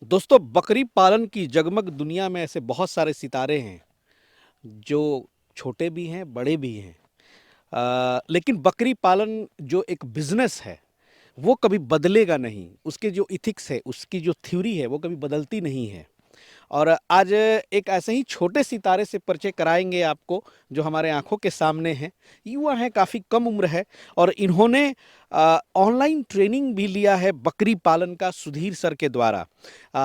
दोस्तों, बकरी पालन की जगमग दुनिया में ऐसे बहुत सारे सितारे हैं जो छोटे भी हैं, बड़े भी हैं। लेकिन बकरी पालन जो एक बिजनेस है वो कभी बदलेगा नहीं। उसके जो इथिक्स है, उसकी जो थ्योरी है वो कभी बदलती नहीं है। और आज एक ऐसे ही छोटे सितारे से परिचय कराएंगे आपको, जो हमारे आंखों के सामने हैं। युवा हैं, काफ़ी कम उम्र है, और इन्होंने ऑनलाइन ट्रेनिंग भी लिया है बकरी पालन का, सुधीर सर के द्वारा।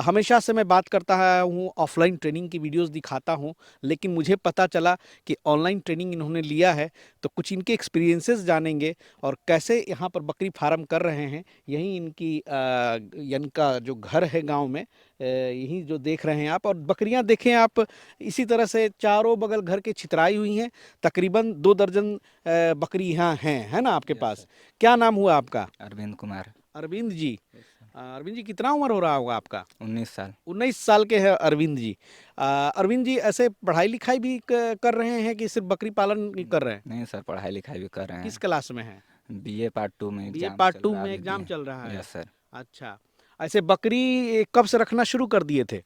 हमेशा से मैं बात करता आया हूँ, ऑफलाइन ट्रेनिंग की वीडियोस दिखाता हूँ, लेकिन मुझे पता चला कि ऑनलाइन ट्रेनिंग इन्होंने लिया है। तो कुछ इनके एक्सपीरियंसेस जानेंगे और कैसे यहाँ पर बकरी फार्म कर रहे हैं। यहीं इनकी इनका जो घर है गांव में, यही जो देख रहे हैं आप, और बकरियां देखें आप, इसी तरह से चारों बगल घर के छितराई हुई हैं। तकरीबन 2 दर्जन बकरी यहाँ हैं, है ना आपके यस पास? सर। क्या नाम हुआ आपका? अरविंद कुमार। अरविंद जी। Yes sir. अरविंद जी, कितना उम्र हो रहा होगा आपका? 19 साल। 19 साल के हैं अरविंद जी। अरविंद जी, ऐसे पढ़ाई लिखाई भी कर रहे हैं कि सिर्फ बकरी पालन ही कर रहे हैं? नहीं सर, पढ़ाई लिखाई भी कर रहे किस हैं। क्लास में हैं? बीए पार्ट 2 में बीए एग्जाम पार्ट चल टू रहा में अभी एग्जाम बीए। चल रहा है। Yes sir. अच्छा। ऐसे बकरी कब से रखना शुरू कर दिए थे?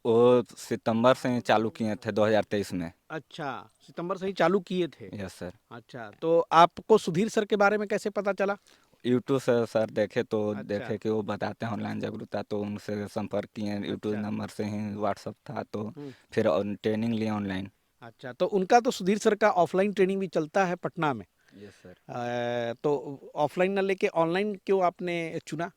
वो सितंबर से ही चालू किए थे 2023 में। अच्छा, सितंबर से ही चालू किए थे। Yes sir. अच्छा, तो आपको सुधीर सर के बारे में कैसे पता चला? यूट्यूब से सर देखे तो अच्छा। देखे कि वो बताते हैं ऑनलाइन जागरूकता, तो उनसे संपर्क किए। यूट्यूब अच्छा। नंबर से ही व्हाट्सअप था, तो हम्म। फिर ट्रेनिंग लिए ऑनलाइन। अच्छा, तो उनका तो सुधीर सर का ऑफलाइन ट्रेनिंग भी चलता है पटना में। Yes sir. तो ऑफलाइन ना लेके ऑनलाइन क्यों आपने चुना?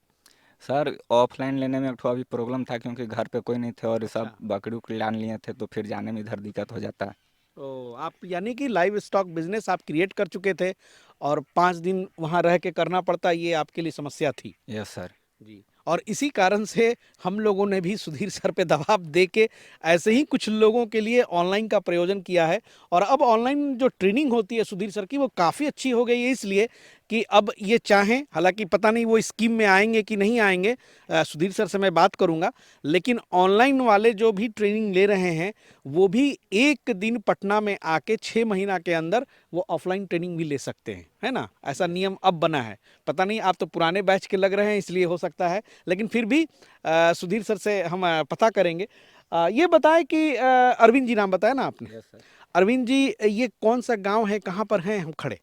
सर ऑफलाइन लेने में एक ठो अभी प्रॉब्लम था, क्योंकि घर पे कोई नहीं थे और ये सब अच्छा। बकरी उकरी लान लिए थे, तो फिर जाने में इधर दिक्कत हो जाता। तो आप यानी कि लाइव स्टॉक बिजनेस आप क्रिएट कर चुके थे, और 5 दिन वहां रह के करना पड़ता, ये आपके लिए समस्या थी। Yes sir. जी। और इसी कारण से हम लोगों ने भी सुधीर सर पे दबाव दे के ऐसे ही कुछ लोगों के लिए ऑनलाइन का प्रयोजन किया है। और अब ऑनलाइन जो ट्रेनिंग होती है सुधीर सर की, वो काफ़ी अच्छी हो गई है, इसलिए कि अब ये चाहें, हालांकि पता नहीं वो स्कीम में आएंगे कि नहीं आएंगे, सुधीर सर से मैं बात करूंगा। लेकिन ऑनलाइन वाले जो भी ट्रेनिंग ले रहे हैं, वो भी एक दिन पटना में आके 6 महीना के अंदर वो ऑफलाइन ट्रेनिंग भी ले सकते हैं, है ना? ऐसा नियम अब बना है। पता नहीं, आप तो पुराने बैच के लग रहे हैं इसलिए हो सकता है, लेकिन फिर भी सुधीर सर से हम पता करेंगे। ये बताएं कि अरविंद जी नाम बताया ना आपने? Yes sir. अरविंद जी, ये कौन सा गांव है, कहाँ पर हैं हम खड़े?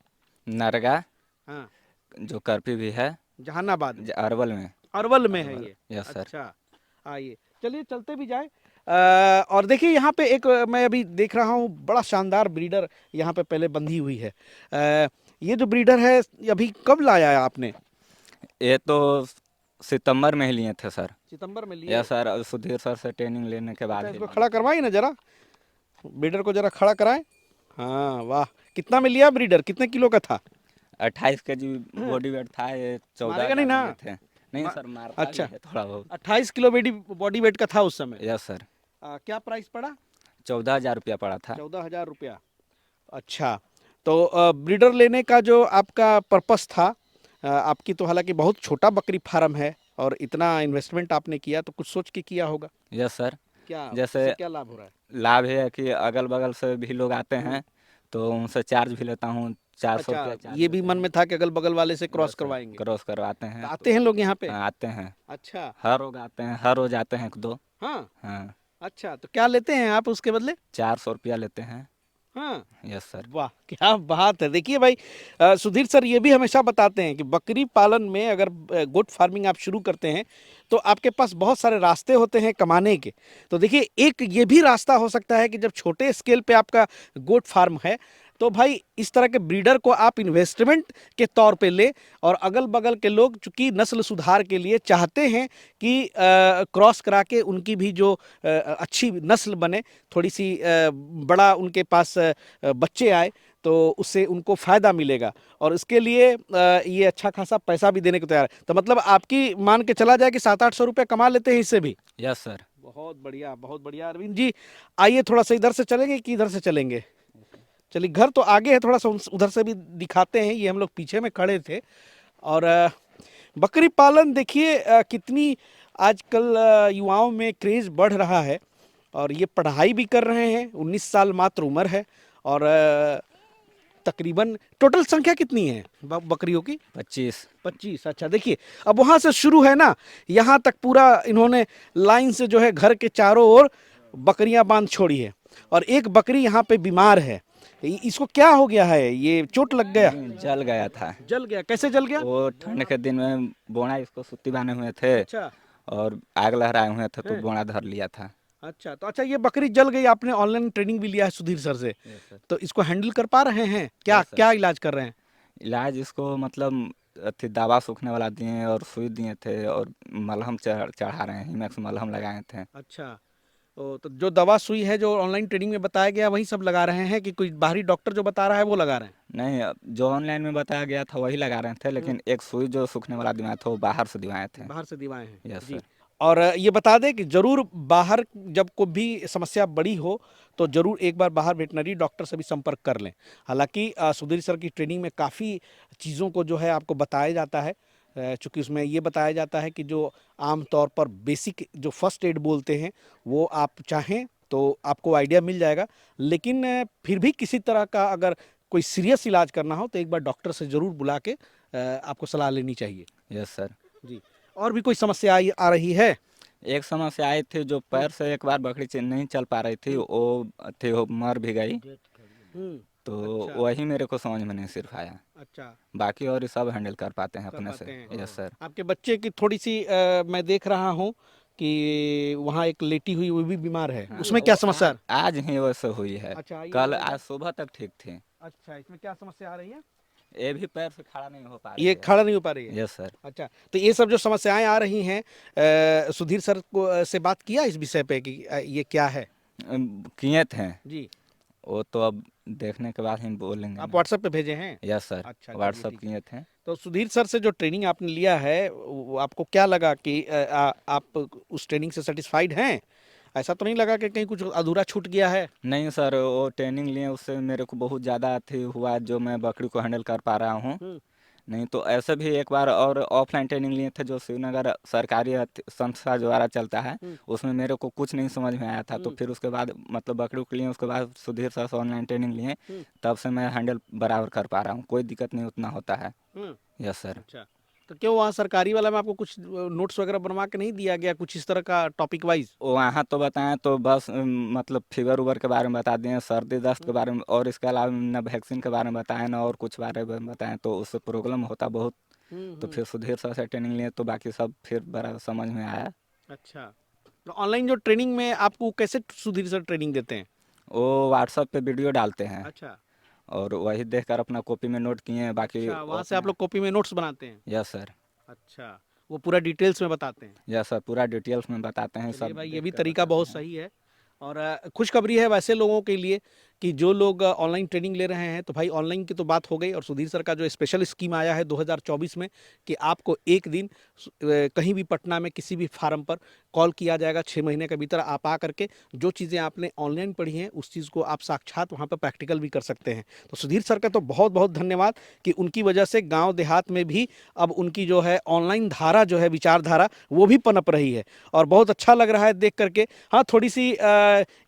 नरगा, हाँ। जो करपी भी है, जहानाबाद में? अरवल में। अरवल में है अरवल। ये? Yes sir. अच्छा। आइए, चलिए चलते भी जाए। और देखिए यहाँ पे एक मैं अभी देख रहा हूँ, बड़ा शानदार ब्रीडर यहाँ पे पहले बंधी हुई है। ये जो ब्रीडर है, अभी कब लाया है आपने? ये तो सितंबर में ही लिए थे सर। सितंबर में लिए? यस सर, और सुधीर सर से ट्रेनिंग लेने के बाद अच्छा, ही इसको लिए खड़ा थे। करवाइए ना जरा, ब्रीडर को जरा खड़ा कराएं। हाँ, वाह। कितना में लिया ब्रीडर, कितने किलो का था? 28 kg हाँ, बॉडी वेट था, ये चौदह मारेगा नहीं हजार में ना? लिए थे। नहीं मा... सर, मारता भी अच्छा, है थोड़ा बहुत। 28 किलो बॉडी वेट का था उस समय। Yes sir. क्या प्राइस पड़ा? 14,000 रुपया पड़ा था। 14,000 रुपया। अच्छा। तो ब्रीडर लेने का जो आपका पर्पस था, आपकी तो हालांकि बहुत छोटा बकरी फार्म है, और इतना इन्वेस्टमेंट आपने किया तो कुछ सोच के किया होगा। Yes sir. क्या, जैसे इससे क्या लाभ हो रहा है? लाभ है कि अगल बगल से भी लोग आते हम्म। हैं, तो उनसे चार्ज भी लेता हूँ। 400 अच्छा, रुपया चार्ज ये भी लेते मन हैं। में था कि अगल बगल वाले से क्रॉस यस सर, करवाएंगे। क्रॉस करवाते तो हैं आते तो। हैं लोग यहाँ पे? हाँ, आते हैं। अच्छा। हर रोज आते हैं, हर रोज आते हैं एक दो। हाँ। हाँ। अच्छा, तो क्या लेते हैं आप उसके बदले? 400 रुपया लेते हैं। हाँ। Yes sir. वाह, क्या बात है! देखिए भाई, सुधीर सर ये भी हमेशा बताते हैं कि बकरी पालन में अगर गोट फार्मिंग आप शुरू करते हैं, तो आपके पास बहुत सारे रास्ते होते हैं कमाने के। तो देखिए, एक ये भी रास्ता हो सकता है कि जब छोटे स्केल पे आपका गोट फार्म है, तो भाई इस तरह के ब्रीडर को आप इन्वेस्टमेंट के तौर पे ले, और अगल बगल के लोग चूंकि नस्ल सुधार के लिए चाहते हैं कि क्रॉस करा के उनकी भी जो अच्छी नस्ल बने, थोड़ी सी बड़ा उनके पास बच्चे आए, तो उससे उनको फायदा मिलेगा। और इसके लिए ये अच्छा खासा पैसा भी देने को तैयार है। तो मतलब आपकी मान के चला जाए कि 700-800 रुपये कमा लेते हैं इससे भी। Yes sir. बहुत बढ़िया, बहुत बढ़िया अरविंद जी। आइए, थोड़ा सा इधर से चलेंगे कि इधर से चलेंगे? चलिए, घर तो आगे है, थोड़ा सा उधर से भी दिखाते हैं। ये हम लोग पीछे में खड़े थे। और बकरी पालन देखिए, कितनी आजकल युवाओं में क्रेज बढ़ रहा है, और ये पढ़ाई भी कर रहे हैं। 19 साल मात्र उम्र है, और तकरीबन टोटल संख्या कितनी है बकरियों की? 25। 25। अच्छा, देखिए अब वहां से शुरू है ना, यहाँ तक पूरा इन्होंने लाइन से जो है घर के चारों ओर बकरियां बांध छोड़ी है। और एक बकरी यहाँ पे बीमार है। इसको क्या हो गया है? ये चोट लग गया? नहीं, जल गया था। जल गया? कैसे जल गया? वो ठंड के दिन में बोना इसको सुत्ती बांधे हुए थे अच्छा। और आग लहराए हुए थे तो हैं? बोना धर लिया था। अच्छा, तो अच्छा, ये बकरी जल गई, आपने ऑनलाइन ट्रेनिंग भी लिया है सुधीर सर से, यस सर। तो इसको हैंडल कर पा रहे हैं? क्या यस सर। क्या इलाज कर रहे हैं? इलाज इसको मतलब अथी दवा सूखने वाला दिए और सुई दिए थे और मलहम चढ़ा रहे हैं, हिमैक्स मलहम लगाए थे। अच्छा, तो जो दवा सुई है जो ऑनलाइन ट्रेनिंग में बताया गया वही सब लगा रहे हैं कि कोई बाहरी डॉक्टर जो बता रहा है वो लगा रहे हैं? नहीं, जो ऑनलाइन में बताया गया था वही लगा रहे थे, लेकिन एक सुई जो सूखने वाला दिवाए थे वो बाहर से दिवाए थे। बाहर से दिवाए हैं? यस जी। सर। और ये बता दें कि जरूर बाहर जब कोई भी समस्या बड़ी हो तो जरूर एक बार बाहर वेटनरी डॉक्टर से भी संपर्क कर लें। हालांकि सुधीर सर की ट्रेनिंग में काफ़ी चीज़ों को जो है आपको बताया जाता है, चूँकि उसमें ये बताया जाता है कि जो आम तौर पर बेसिक जो फर्स्ट एड बोलते हैं वो आप चाहें तो आपको आइडिया मिल जाएगा, लेकिन फिर भी किसी तरह का अगर कोई सीरियस इलाज करना हो तो एक बार डॉक्टर से ज़रूर बुला के आपको सलाह लेनी चाहिए। Yes sir. जी। और भी कोई समस्या आ रही है? एक समस्या आई थी, जो पैर से एक बार बकरी नहीं चल पा रही थी, वो मर भी गई। तो अच्छा। वही मेरे को समझ में नहीं सिर्फ आया, अच्छा, बाकी और सब हैंडल कर पाते हैं कर अपने पाते से। हैं। Yes sir. आपके बच्चे की थोड़ी सी मैं देख रहा हूँ कि वहाँ एक लेटी हुई वो भी बीमार है, हाँ, उसमें वो क्या समस्या? आज ही वैसे हुई है। अच्छा, ये कल बताइए। आज सुबह तक ठीक थी। अच्छा, इसमें क्या समस्या आ रही है? ये भी पैर से खड़ा नहीं हो पा रही ये है। खड़ा नहीं हो पा रही है? Yes sir. अच्छा, तो ये सब जो समस्याएं आ रही हैं, सुधीर सर को से बात किया इस विषय पे कि ये क्या है? किए थे, जी। वो तो अब देखने के बाद ही बोलेंगे आप ना। व्हाट्सएप पे भेजे हैं? Yes sir. अच्छा, चलिए व्हाट्सअप ठीक है। किए थे। तो सुधीर सर से जो ट्रेनिंग आपने लिया है वो आपको क्या लगा कि आप उस ट्रेनिंग से सेटिस्फाइड हैं? ऐसा तो नहीं लगा कि कहीं कुछ अधूरा छूट गया है? नहीं सर, वो ट्रेनिंग लिए उससे मेरे को बहुत ज़्यादा अथी हुआ जो मैं बकरी को हैंडल कर पा रहा हूँ। हम्म। नहीं तो ऐसे भी एक बार और ऑफलाइन ट्रेनिंग लिए थे जो श्रीनगर सरकारी संस्था द्वारा चलता है, हम्म। उसमें मेरे को कुछ नहीं समझ में आया था। तो हम्म। फिर उसके बाद मतलब बकरी को लिए, उसके बाद सुधीर सर से ऑनलाइन ट्रेनिंग लिए, हम्म। तब से मैं हैंडल बराबर कर पा रहा हूँ, कोई दिक्कत नहीं उतना होता है। हम्म। Yes sir. अच्छा, तो क्यों वहाँ सरकारी वाला में आपको कुछ नोट्स वगैरह बनवा के नहीं दिया गया कुछ इस तरह का टॉपिक वाइज? वहाँ तो बताएं तो बस मतलब फीवर उवर के बारे में बता दिए, सर्दी दस्त के बारे में, और इसके अलावा न वैक्सीन के बारे में बताएं ना और कुछ बारे में बताएं, तो उससे प्रॉब्लम होता बहुत। तो फिर सुधीर सर से ट्रेनिंग लिए तो बाकी सब फिर बड़ा समझ में आया। अच्छा, तो ऑनलाइन जो ट्रेनिंग में आपको कैसे सुधीर सर ट्रेनिंग देते हैं? वो व्हाट्सएप पे वीडियो डालते हैं अच्छा। और वही देखकर अपना कॉपी में नोट किए हैं, बाकी अच्छा, वो वहाँ से आप लोग कॉपी में नोट्स बनाते हैं? Yes sir. अच्छा, वो पूरा डिटेल्स में बताते हैं? यस सर, पूरा डिटेल्स में बताते हैं, चलिए सब भाई, ये देख भी कर तरीका बताते बहुत हैं। सही है। और खुशखबरी है वैसे लोगों के लिए कि जो लोग ऑनलाइन ट्रेनिंग ले रहे हैं, तो भाई ऑनलाइन की तो बात हो गई, और सुधीर सर का जो स्पेशल स्कीम आया है 2024 में कि आपको एक दिन कहीं भी पटना में किसी भी फार्म पर कॉल किया जाएगा, 6 महीने के भीतर आप आ करके जो चीज़ें आपने ऑनलाइन पढ़ी हैं उस चीज़ को आप साक्षात वहाँ पर प्रैक्टिकल भी कर सकते हैं। तो सुधीर सर का तो बहुत बहुत धन्यवाद कि उनकी वजह से गाँव देहात में भी अब उनकी जो है ऑनलाइन धारा जो है विचारधारा वो भी पनप रही है, और बहुत अच्छा लग रहा है देख करके। हाँ, थोड़ी सी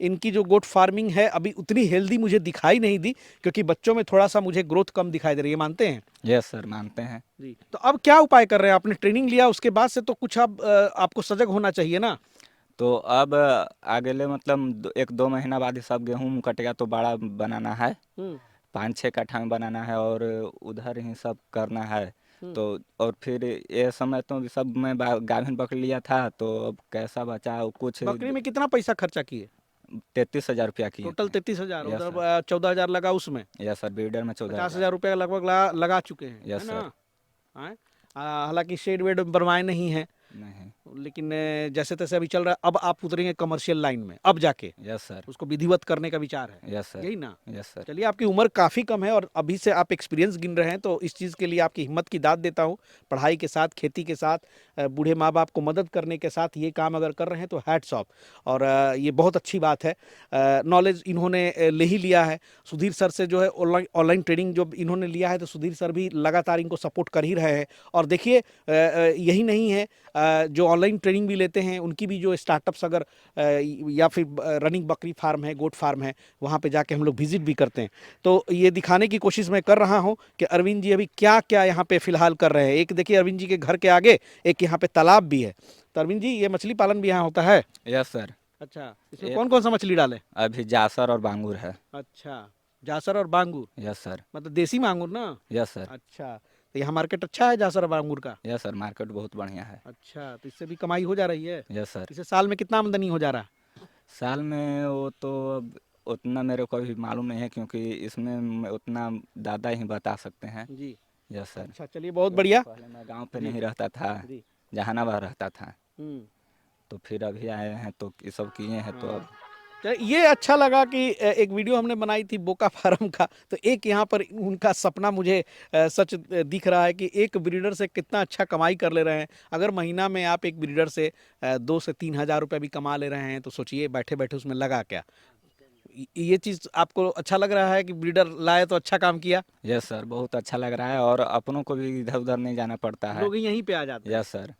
इनकी जो गोट फार्मिंग है अभी उतनी हेल्दी मुझे दिखाई नहीं दी, क्योंकि बच्चों में थोड़ा सा मुझे ग्रोथ कम दिखाई दे रही है, मानते हैं? यस सर, मानते हैं। जी। तो अब क्या उपाय कर रहे हैं? आपने ट्रेनिंग लिया उसके बाद से तो कुछ अब आपको सजग होना चाहिए ना? तो अब अगले मतलब 1-2 महीना बाद ही सब गेहूँ कटेगा तो बड़ा बनाना है, हम्म। 5-6 कट्ठा में बनाना है और उधर ही सब करना है। हम्म। तो और फिर ये समय तो सब मैं गाभिन बकरी लिया था, तो अब कैसा बचा कुछ बकरी में कितना पैसा खर्चा किए? 33,000 रुपया किए टोटल थे। 33,000, यस उधर सर। 14,000 लगा उसमें। यस सर, ब्रीडर में 50,000 14,000। रुपया लगभग लगा चुके हैं, है यस ना? सर। हाँ? हालांकि शेड वेड बनवाए नहीं है, नहीं। लेकिन जैसे तैसे अभी चल रहा है। अब आप उतरेंगे कमर्शियल लाइन में, अब जाके यस सर। उसको विधिवत करने का विचार है, यस सर। यही ना? Yes sir. चलिए, आपकी उम्र काफ़ी कम है और अभी से आप एक्सपीरियंस गिन रहे हैं, तो इस चीज़ के लिए आपकी हिम्मत की दाद देता हूँ। पढ़ाई के साथ, खेती के साथ, बूढ़े माँ बाप को मदद करने के साथ ये काम अगर कर रहे हैं तो हैट्स ऑफ। और ये बहुत अच्छी बात है। नॉलेज इन्होंने ले ही लिया है सुधीर सर से, जो है ऑनलाइन ट्रेनिंग जो इन्होंने लिया है, तो सुधीर सर भी लगातार इनको सपोर्ट कर ही रहे हैं। और देखिए, यही नहीं है, जो ऑनलाइन ट्रेनिंग भी लेते हैं उनकी भी जो स्टार्टअप्स अगर या फिर रनिंग बकरी फार्म है, गोट फार्म है, वहाँ पे जाके हम लोग विजिट भी करते हैं। तो ये दिखाने की कोशिश मैं कर रहा हूँ कि अरविंद जी अभी क्या क्या यहाँ पे फिलहाल कर रहे हैं। एक देखिए अरविंद जी के घर के आगे एक यहाँ पे तालाब भी है। तो अरविंद जी ये मछली पालन भी यहाँ होता है? Yes sir. अच्छा, इसमें एक कौन कौन सा मछली डालें? अभी जासर और बांगुर है। अच्छा, जासर और बांगूर, यस सर। मतलब देसी मांगूर ना? Yes sir. अच्छा, तो यहाँ मार्केट अच्छा है जासर और बांगूर का? यस सर, मार्केट बहुत बढ़िया है। अच्छा, तो इससे भी कमाई हो जा रही है? Yes sir. इसे साल में कितना आमदनी हो जा रहा है? साल में वो तो अब उतना मेरे को अभी मालूम नहीं है, क्योंकि इसमें उतना दादा ही बता सकते हैं। जी। Yes sir. अच्छा, चलिए बहुत क्योंकि बढ़िया। पहले मैं गांव पे जी नहीं रहता था, जी। जहानाबाद रहता था। हम्म। तो फिर अभी आए हैं तो ये सब किए हैं तो हाँ, अब। ये अच्छा लगा कि एक वीडियो हमने बनाई थी बोका फार्म का, तो एक यहाँ पर उनका सपना मुझे सच दिख रहा है कि एक ब्रीडर से कितना अच्छा कमाई कर ले रहे हैं। अगर महीना में आप एक ब्रीडर से 2 से 3 हज़ार रुपये भी कमा ले रहे हैं तो सोचिए बैठे बैठे उसमें लगा क्या। ये चीज़ आपको अच्छा लग रहा है कि ब्रीडर लाए तो अच्छा काम किया? यस सर, बहुत अच्छा लग रहा है और अपनों को भी इधर उधर नहीं जाना पड़ता है। लोग यहीं पे आ जाते हैं। Yes sir.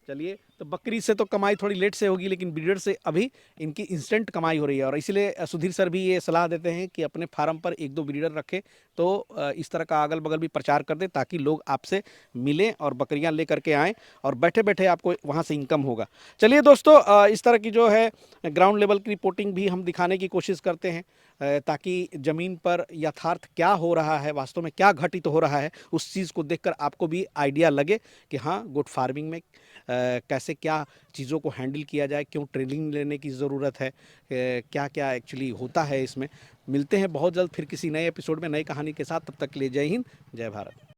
चलिए, तो बकरी से तो कमाई थोड़ी लेट से होगी, लेकिन ब्रीडर से अभी इनकी इंस्टेंट कमाई हो रही है। और इसीलिए सुधीर सर भी ये सलाह देते हैं कि अपने फार्म पर 1-2 ब्रीडर रखें, तो इस तरह का अगल बगल भी प्रचार कर दें ताकि लोग आपसे मिलें और बकरियां लेकर के आएँ और बैठे बैठे आपको वहाँ से इनकम होगा। चलिए दोस्तों, इस तरह की जो है ग्राउंड लेवल की रिपोर्टिंग भी हम दिखाने की कोशिश करते हैं, ताकि ज़मीन पर यथार्थ क्या हो रहा है, वास्तव में क्या घटित हो रहा है, उस चीज़ को देखकर आपको भी आइडिया लगे कि हाँ, गुड फार्मिंग में कैसे क्या चीज़ों को हैंडल किया जाए, क्यों ट्रेनिंग लेने की ज़रूरत है, क्या क्या एक्चुअली होता है इसमें। मिलते हैं बहुत जल्द फिर किसी नए एपिसोड में नई कहानी के साथ। तब तक के लिए जय हिंद, जय भारत।